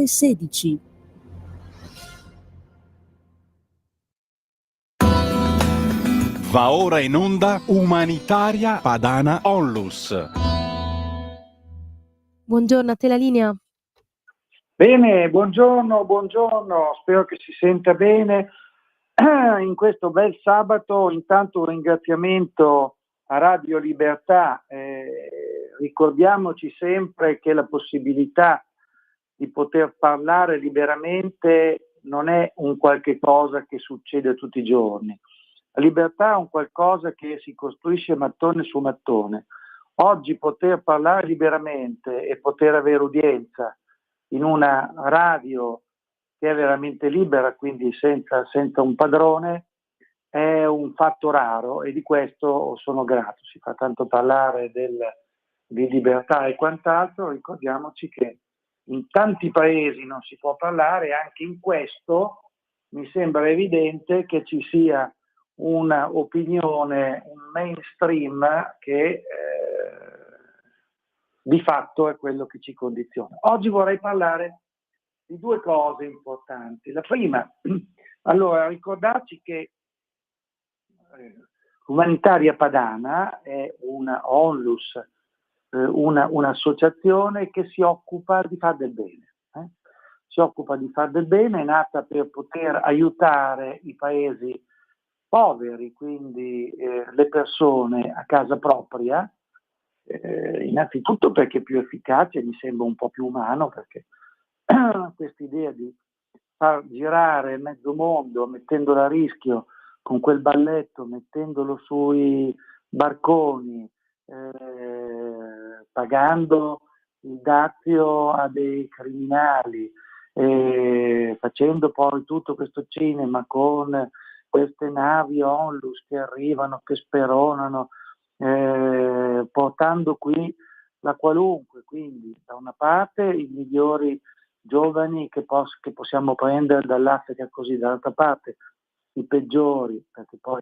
16. Va ora in onda Umanitaria Padana Onlus. Buongiorno, a te la linea. Bene, buongiorno, spero che si senta bene in questo bel sabato. Intanto un ringraziamento a Radio Libertà, ricordiamoci sempre che la possibilità di poter parlare liberamente non è un qualche cosa che succede tutti i giorni. La libertà è un qualcosa che si costruisce mattone su mattone. Oggi poter parlare liberamente e poter avere udienza in una radio che è veramente libera, quindi senza un padrone, è un fatto raro e di questo sono grato. Si fa tanto parlare di libertà e quant'altro, ricordiamoci che in tanti paesi non si può parlare e anche in questo mi sembra evidente che ci sia una opinione, un mainstream che di fatto è quello che ci condiziona. Oggi vorrei parlare di due cose importanti. La prima, allora, ricordarci che Umanitaria Padana è una onlus, un'associazione che si occupa di fare del bene. Si occupa di fare del bene, è nata per poter aiutare i paesi poveri, quindi le persone a casa propria, innanzitutto perché è più efficace, mi sembra un po' più umano, perché questa idea di far girare mezzo mondo mettendolo a rischio con quel balletto, mettendolo sui barconi, pagando il dazio a dei criminali, facendo poi tutto questo cinema con queste navi onlus che arrivano, che speronano, portando qui la qualunque, quindi da una parte i migliori giovani che possiamo prendere dall'Africa, così dall'altra parte i peggiori, perché poi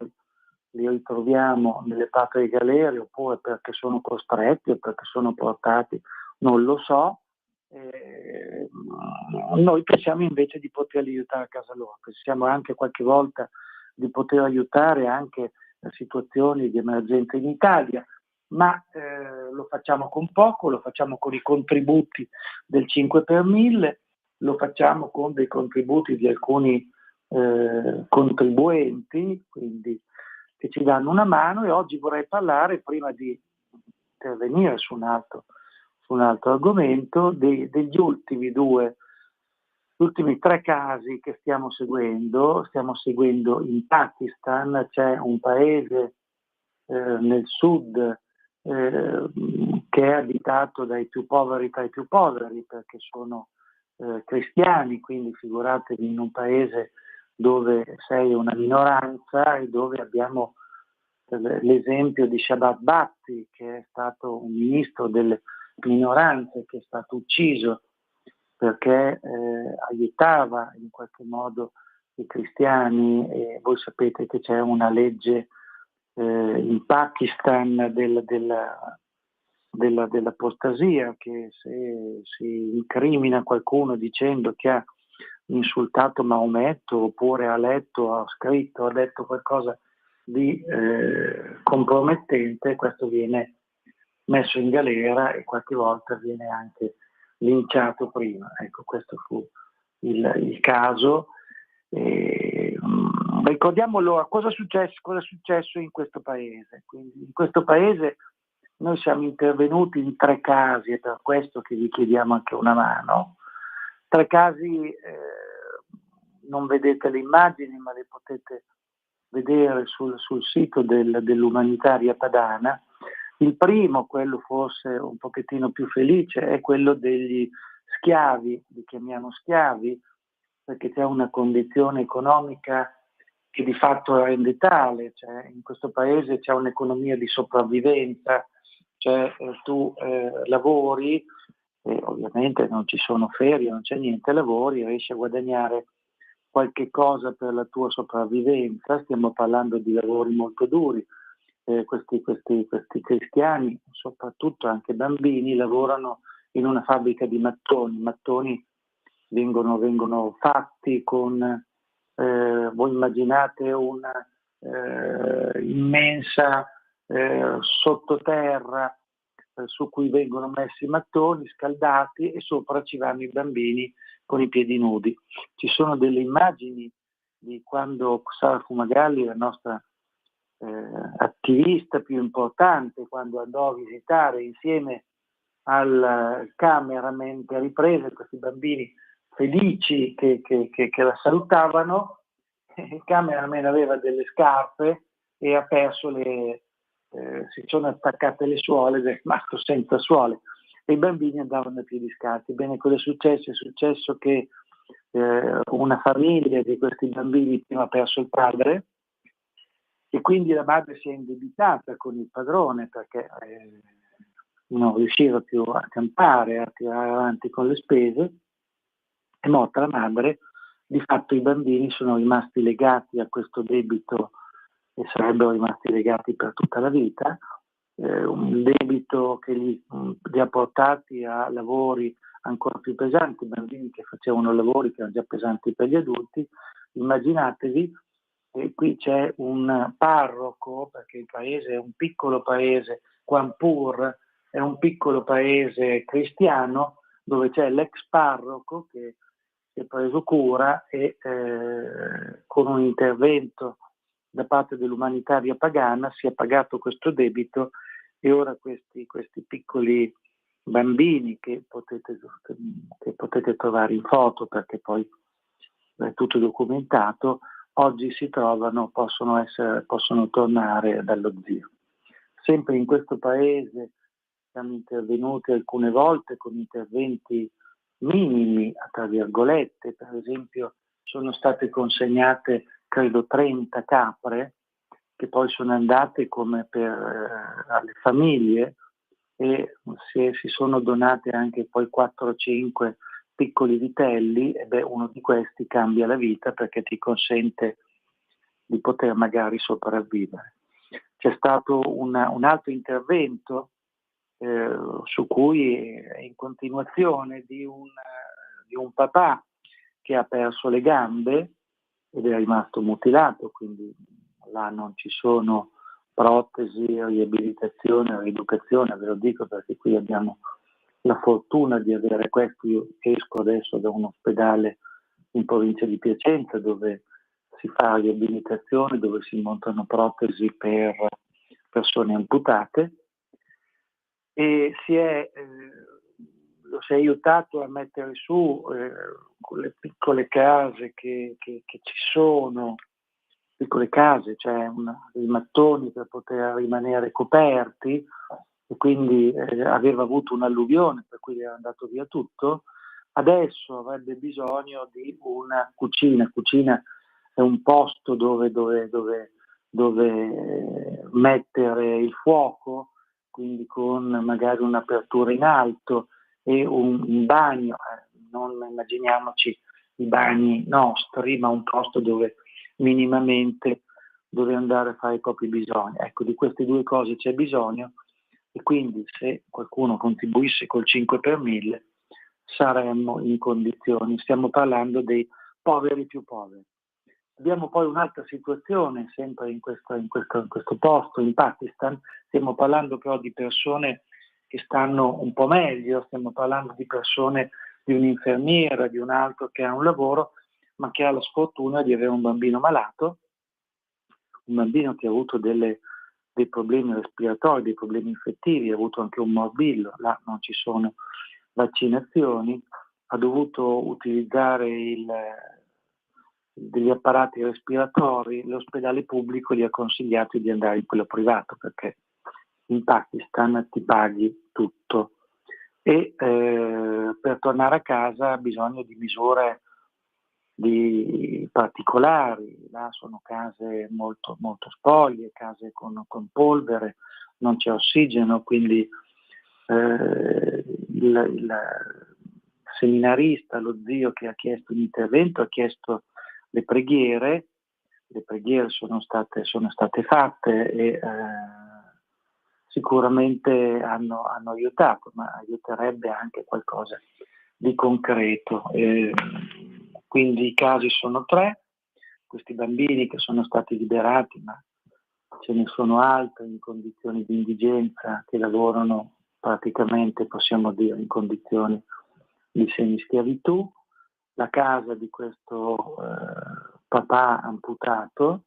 li ritroviamo nelle patrie galere, oppure perché sono costretti o perché sono portati, non lo so. Noi pensiamo invece di poterli aiutare a casa loro, pensiamo anche qualche volta di poter aiutare anche situazioni di emergenza in Italia, ma lo facciamo con poco, lo facciamo con i contributi del 5 per 1000, lo facciamo con dei contributi di alcuni contribuenti, quindi che ci danno una mano. E oggi vorrei parlare, prima di intervenire su un altro argomento, degli ultimi tre casi che stiamo seguendo. Stiamo seguendo in Pakistan, c'è un paese nel sud che è abitato dai più poveri tra i più poveri, perché sono cristiani, quindi figuratevi in un paese dove sei una minoranza e dove abbiamo l'esempio di Shabbat Bhatti, che è stato un ministro delle minoranze, che è stato ucciso perché aiutava in qualche modo i cristiani. E voi sapete che c'è una legge in Pakistan dell'apostasia, che se si incrimina qualcuno dicendo che ha insultato Maometto, oppure ha letto, ha scritto, ha detto qualcosa di compromettente, questo viene messo in galera e qualche volta viene anche linciato prima. Ecco, questo fu il caso. Ricordiamo allora cosa è successo in questo paese. Quindi in questo paese noi siamo intervenuti in 3 casi, è per questo che vi chiediamo anche una mano. 3 casi, non vedete le immagini, ma le potete vedere sul sito dell'Umanitaria Padana. Il primo, quello forse un pochettino più felice, è quello degli schiavi, li chiamiamo schiavi, perché c'è una condizione economica che di fatto rende tale, cioè in questo paese c'è un'economia di sopravvivenza, cioè tu lavori, e ovviamente non ci sono ferie, non c'è niente, lavori, riesci a guadagnare qualche cosa per la tua sopravvivenza. Stiamo parlando di lavori molto duri. Questi cristiani, soprattutto anche bambini, lavorano in una fabbrica di mattoni vengono fatti con, voi immaginate una immensa sottoterra su cui vengono messi i mattoni scaldati e sopra ci vanno i bambini con i piedi nudi. Ci sono delle immagini di quando Sara Fumagalli, la nostra attivista più importante, quando andò a visitare insieme al cameraman che riprese questi bambini felici che la salutavano. Il cameraman aveva delle scarpe e ha perso si sono attaccate le suole ed è rimasto senza suole e i bambini andavano a piedi scalzi. Bene, cosa è successo? È successo che una famiglia di questi bambini prima ha perso il padre e quindi la madre si è indebitata con il padrone perché non riusciva più a campare, a tirare avanti con le spese. È morta la madre, di fatto i bambini sono rimasti legati a questo debito e sarebbero rimasti legati per tutta la vita, un debito che li ha portati a lavori ancora più pesanti, bambini che facevano lavori che erano già pesanti per gli adulti. Immaginatevi, qui c'è un parroco, perché il paese è un piccolo paese, Kwanpur è un piccolo paese cristiano, dove c'è l'ex parroco che si è preso cura e con un intervento da parte dell'umanitaria pagana si è pagato questo debito e ora questi piccoli bambini che potete trovare in foto perché poi è tutto documentato, oggi si trovano, possono tornare dallo zio. Sempre in questo paese siamo intervenuti alcune volte con interventi minimi, tra virgolette, per esempio sono state consegnate credo 30 capre che poi sono andate come alle famiglie e si sono donate anche poi 4 o 5 piccoli vitelli e uno di questi cambia la vita perché ti consente di poter magari sopravvivere. C'è stato un altro intervento su cui è in continuazione di un papà che ha perso le gambe ed è rimasto mutilato, quindi là non ci sono protesi, riabilitazione, rieducazione, ve lo dico perché qui abbiamo la fortuna di avere questo. Io esco adesso da un ospedale in provincia di Piacenza dove si fa riabilitazione, dove si montano protesi per persone amputate e lo si è aiutato a mettere su con le piccole case che ci sono, piccole case, cioè i mattoni per poter rimanere coperti e quindi aveva avuto un'alluvione per cui era andato via tutto. Adesso avrebbe bisogno di una cucina. Cucina è un posto dove mettere il fuoco, quindi con magari un'apertura in alto e un bagno, non immaginiamoci i bagni nostri, ma un posto dove minimamente dove andare a fare i propri bisogni. Ecco, di queste due cose c'è bisogno e quindi se qualcuno contribuisse col 5 per 1000 saremmo in condizioni. Stiamo parlando dei poveri più poveri. Abbiamo poi un'altra situazione, sempre in questo posto, in Pakistan. Stiamo parlando però di persone che stanno un po' meglio, stiamo parlando di persone, di un'infermiera, di un altro che ha un lavoro, ma che ha la sfortuna di avere un bambino malato, un bambino che ha avuto dei problemi respiratori, dei problemi infettivi, ha avuto anche un morbillo, là non ci sono vaccinazioni, ha dovuto utilizzare degli apparati respiratori, l'ospedale pubblico gli ha consigliato di andare in quello privato perché in Pakistan ti paghi tutto e per tornare a casa ha bisogno di misure particolari. Là sono case molto, molto spoglie, case con polvere, non c'è ossigeno, quindi il seminarista, lo zio che ha chiesto un intervento, ha chiesto le preghiere sono state fatte e sicuramente hanno aiutato, ma aiuterebbe anche qualcosa di concreto. Quindi i casi sono 3, questi bambini che sono stati liberati, ma ce ne sono altri in condizioni di indigenza che lavorano praticamente, possiamo dire, in condizioni di semischiavitù. La casa di questo papà amputato,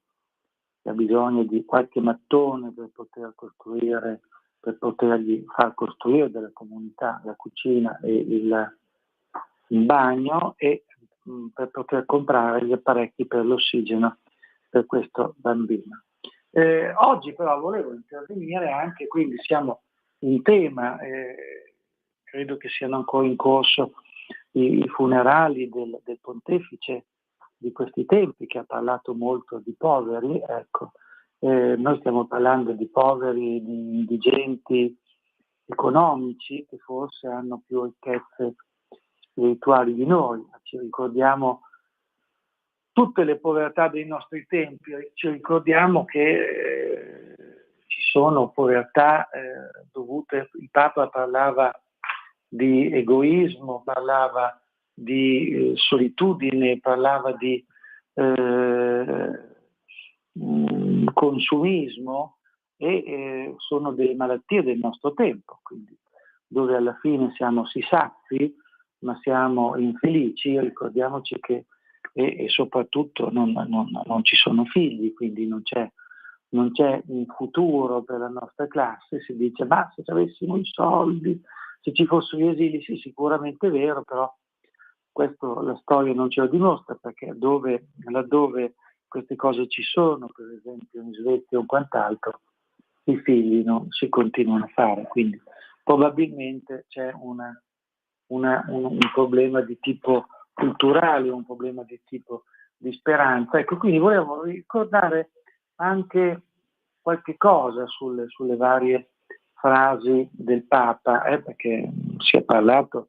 che ha bisogno di qualche mattone per poter costruire, per potergli far costruire della comunità, la cucina e il bagno, e per poter comprare gli apparecchi per l'ossigeno per questo bambino. Oggi però volevo intervenire anche, quindi siamo in tema, credo che siano ancora in corso i funerali del pontefice di questi tempi, che ha parlato molto di poveri. Ecco, noi stiamo parlando di poveri, di indigenti economici, che forse hanno più ricchezze spirituali di noi. Ci ricordiamo tutte le povertà dei nostri tempi, ci ricordiamo che ci sono povertà dovute, il Papa parlava di egoismo, parlava di solitudine, parlava di consumismo, e sono delle malattie del nostro tempo, quindi dove alla fine siamo sì sazi, ma siamo infelici. Ricordiamoci che e soprattutto non ci sono figli, quindi non c'è un futuro per la nostra classe. Si dice, ma se avessimo i soldi, se ci fossero gli esili, sì, sicuramente è vero, però questo la storia non ce lo dimostra, perché laddove queste cose ci sono, per esempio in Svezia o quant'altro, i figli non si continuano a fare, quindi probabilmente c'è un problema di tipo culturale, un problema di tipo di speranza. Ecco, quindi volevo ricordare anche qualche cosa sulle varie frasi del Papa, perché si è parlato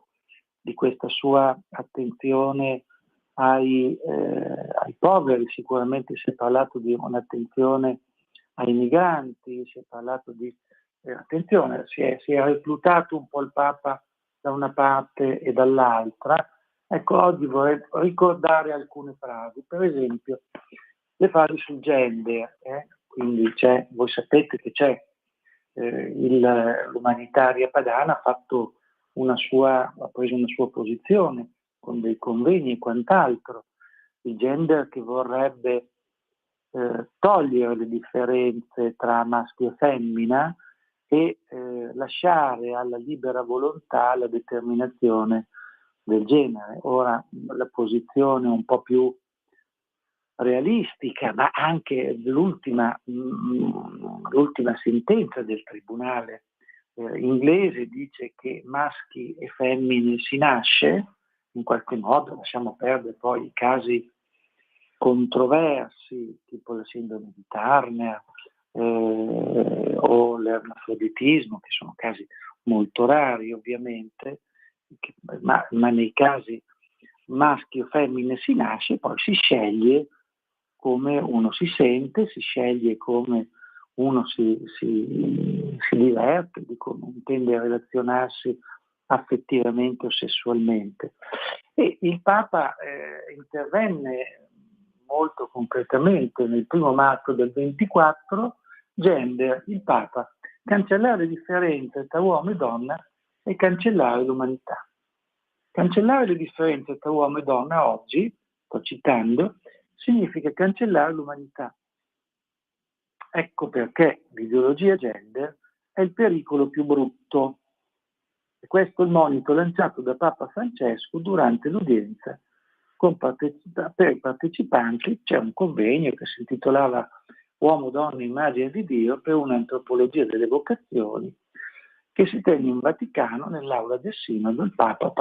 di questa sua attenzione ai poveri, sicuramente si è parlato di un'attenzione ai migranti, si è parlato di attenzione, si è reclutato un po' il Papa da una parte e dall'altra. Ecco, oggi vorrei ricordare alcune frasi, per esempio le frasi sul gender, quindi voi sapete che c'è l'umanitaria padana ha preso una sua posizione con dei convegni e quant'altro. Il gender che vorrebbe togliere le differenze tra maschio e femmina e lasciare alla libera volontà la determinazione del genere. Ora la posizione un po' più realistica, ma anche l'ultima sentenza del tribunale inglese dice che maschi e femmine si nasce, in qualche modo, lasciamo perdere poi i casi controversi, tipo la sindrome di Turner o l'ermafroditismo, che sono casi molto rari ovviamente, ma nei casi maschio o femmine si nasce, poi si sceglie come uno si sente, si sceglie come uno si diverte, di come intende relazionarsi affettivamente o sessualmente. E il Papa intervenne molto concretamente nel 1 marzo del 24, gender, il Papa, cancellare le differenze tra uomo e donna e cancellare l'umanità. Cancellare le differenze tra uomo e donna oggi, sto citando, significa cancellare l'umanità. Ecco perché l'ideologia gender è il pericolo più brutto. E questo è il monito lanciato da Papa Francesco durante l'udienza per i partecipanti. C'è un convegno che si intitolava Uomo, donna, immagine di Dio per un'antropologia delle vocazioni, che si tenne in Vaticano nell'aula del Sinodo. Il Papa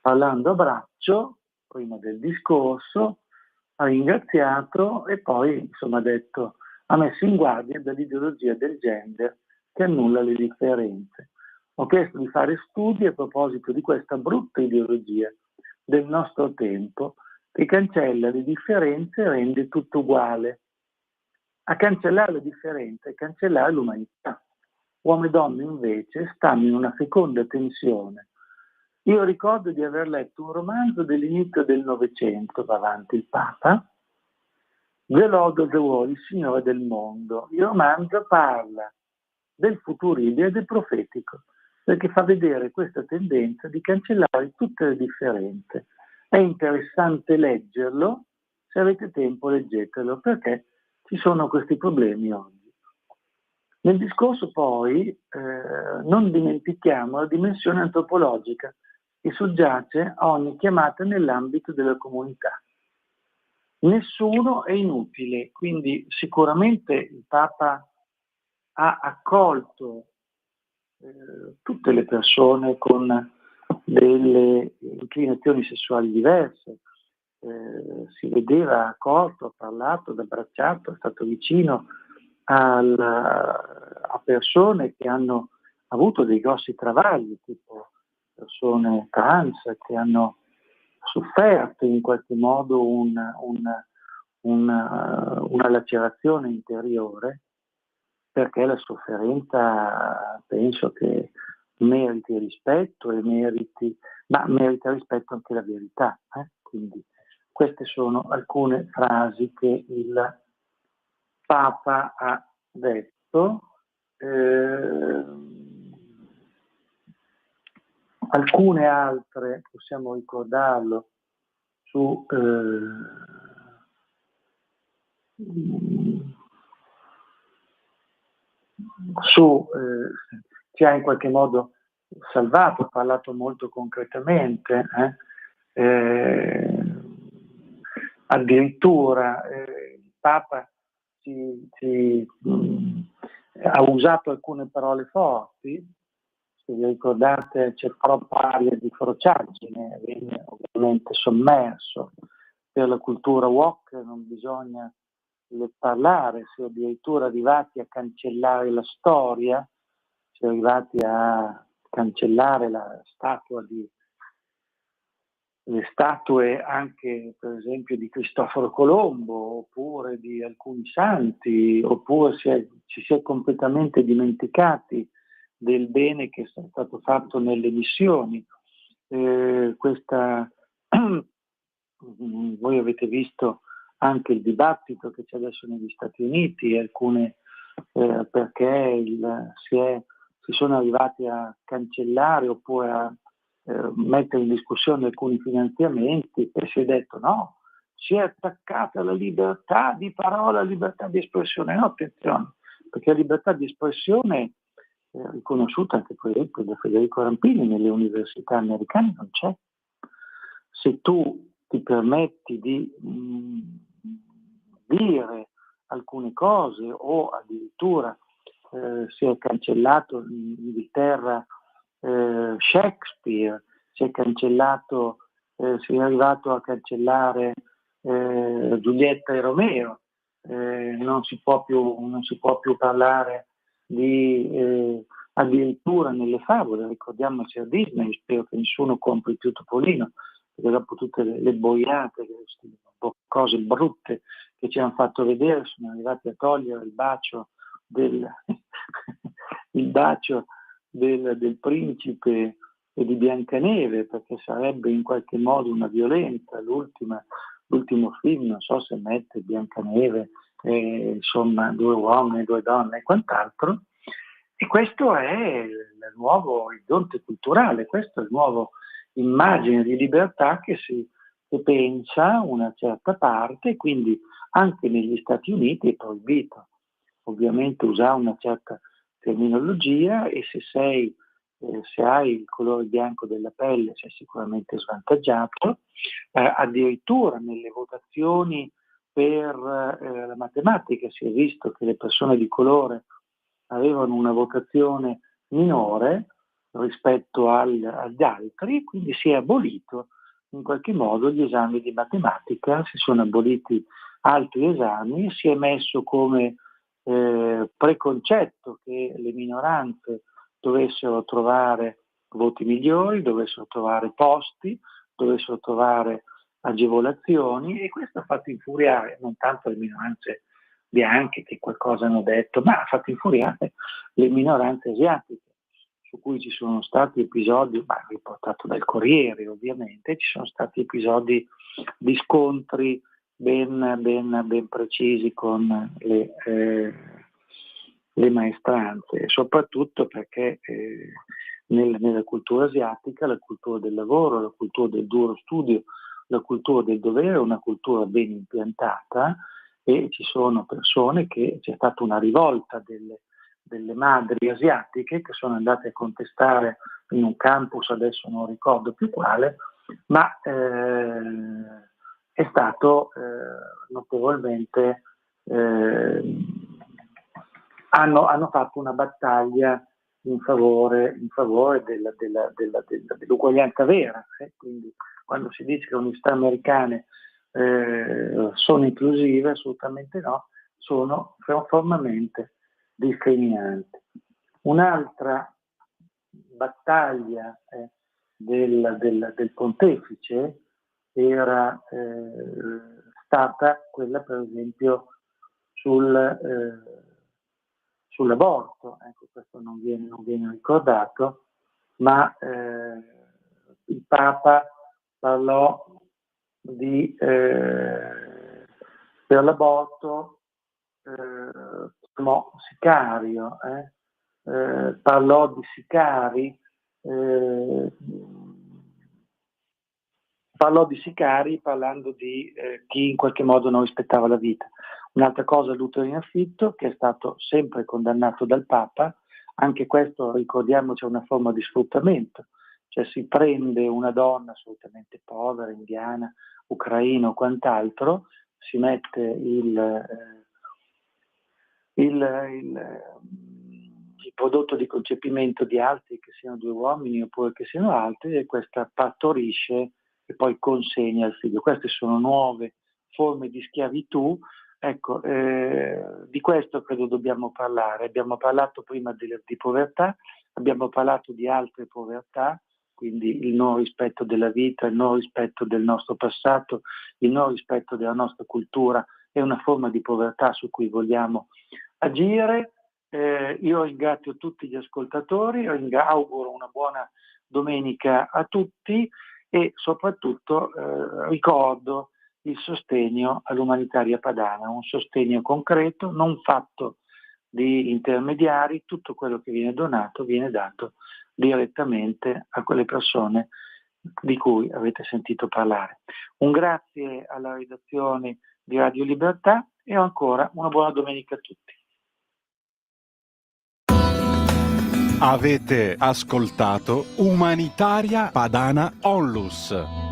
parlando a braccio prima del discorso, ha ringraziato e poi ha detto, ha messo in guardia dall'ideologia del gender che annulla le differenze. Ho chiesto di fare studi a proposito di questa brutta ideologia del nostro tempo che cancella le differenze e rende tutto uguale. A cancellare le differenze e cancellare l'umanità. Uomo e donne invece stanno in una feconda tensione Io ricordo di aver letto un romanzo dell'inizio del Novecento, va avanti il Papa, The Lord of the World, il Signore del Mondo. Il romanzo parla del futuribile e del profetico, perché fa vedere questa tendenza di cancellare tutte le differenze. È interessante leggerlo, se avete tempo leggetelo, perché ci sono questi problemi oggi. Nel discorso poi non dimentichiamo la dimensione antropologica che soggiace a ogni chiamata nell'ambito della comunità. Nessuno è inutile, quindi sicuramente il Papa ha accolto tutte le persone con delle inclinazioni sessuali diverse, si vedeva accolto, ha parlato, ha abbracciato, è stato vicino a persone che hanno avuto dei grossi travagli, tipo persone trans che hanno sofferto in qualche modo una lacerazione interiore, perché la sofferenza penso che meriti rispetto ma merita rispetto anche la verità. Quindi queste sono alcune frasi che il Papa ha detto. Alcune altre possiamo ricordarlo ci ha in qualche modo salvato, ha parlato molto concretamente, addirittura il Papa ha usato alcune parole forti. Se vi ricordate, c'è troppa aria di frociaggine, viene ovviamente sommerso. Per la cultura woke non bisogna parlare, si è addirittura arrivati a cancellare la storia, si è arrivati a cancellare le statue anche per esempio di Cristoforo Colombo, oppure di alcuni santi, oppure ci si è completamente dimenticati del bene che è stato fatto nelle missioni. Voi avete visto anche il dibattito che c'è adesso negli Stati Uniti, perché si sono arrivati a cancellare oppure a mettere in discussione alcuni finanziamenti, e si è detto no, si è attaccata alla libertà di parola, alla libertà di espressione. No, attenzione, perché la libertà di espressione riconosciuta anche per esempio da Federico Rampini nelle università americane non c'è. Se tu ti permetti di dire alcune cose, o addirittura si è cancellato in Inghilterra Shakespeare, si è arrivato a cancellare Giulietta e Romeo, non si può più parlare di addirittura nelle favole, ricordiamoci a Disney, spero che nessuno compri più Topolino, perché dopo tutte le boiate, cose brutte che ci hanno fatto vedere, sono arrivati a togliere il bacio del principe e di Biancaneve, perché sarebbe in qualche modo una violenza. L'ultimo film, non so se mette Biancaneve, insomma 2 uomini, 2 donne e quant'altro. E questo è il nuovo orizzonte culturale, questo è il nuovo immagine di libertà che pensa una certa parte, quindi anche negli Stati Uniti è proibito ovviamente usare una certa terminologia, e se hai il colore bianco della pelle sei sicuramente svantaggiato. Addirittura nelle votazioni per la matematica si è visto che le persone di colore avevano una votazione minore rispetto agli altri, quindi si è abolito in qualche modo gli esami di matematica, si sono aboliti altri esami, si è messo come preconcetto che le minoranze dovessero trovare voti migliori, dovessero trovare posti, dovessero trovare agevolazioni, e questo ha fatto infuriare non tanto le minoranze bianche che qualcosa hanno detto, ma ha fatto infuriare le minoranze asiatiche. su cui ci sono stati episodi, riportato dal Corriere ovviamente, ci sono stati episodi di scontri ben precisi con le maestranze, soprattutto perché nella cultura asiatica la cultura del lavoro, la cultura del duro studio, la cultura del dovere è una cultura ben impiantata, e ci sono persone che c'è stata una rivolta delle madri asiatiche che sono andate a contestare in un campus, adesso non ricordo più quale, ma è stato notevolmente, hanno fatto una battaglia in favore dell'uguaglianza vera. Quindi quando si dice che le università americane sono inclusive, assolutamente no, sono formalmente discriminanti. Un'altra battaglia del pontefice era stata quella, per esempio, sull'aborto. Ecco, questo non viene ricordato, ma il Papa parlò per l'aborto, sicario, parlò di sicari, parlando di chi in qualche modo non rispettava la vita. Un'altra cosa, l'utero in affitto, che è stato sempre condannato dal Papa. Anche questo, ricordiamoci, è una forma di sfruttamento, cioè si prende una donna assolutamente povera, indiana, ucraina o quant'altro, si mette il prodotto di concepimento di altri, che siano 2 uomini oppure che siano altri, e questa partorisce e poi consegna il figlio. Queste sono nuove forme di schiavitù. Ecco, di questo credo dobbiamo parlare. Abbiamo parlato prima di povertà, abbiamo parlato di altre povertà, quindi il non rispetto della vita, il non rispetto del nostro passato, il non rispetto della nostra cultura è una forma di povertà su cui vogliamo agire. Io ringrazio tutti gli ascoltatori, auguro una buona domenica a tutti e soprattutto ricordo il sostegno all'umanitaria padana, un sostegno concreto, non fatto di intermediari. Tutto quello che viene donato viene dato direttamente a quelle persone di cui avete sentito parlare. Un grazie alla redazione di Radio Libertà e ancora una buona domenica a tutti. Avete ascoltato Umanitaria Padana Onlus.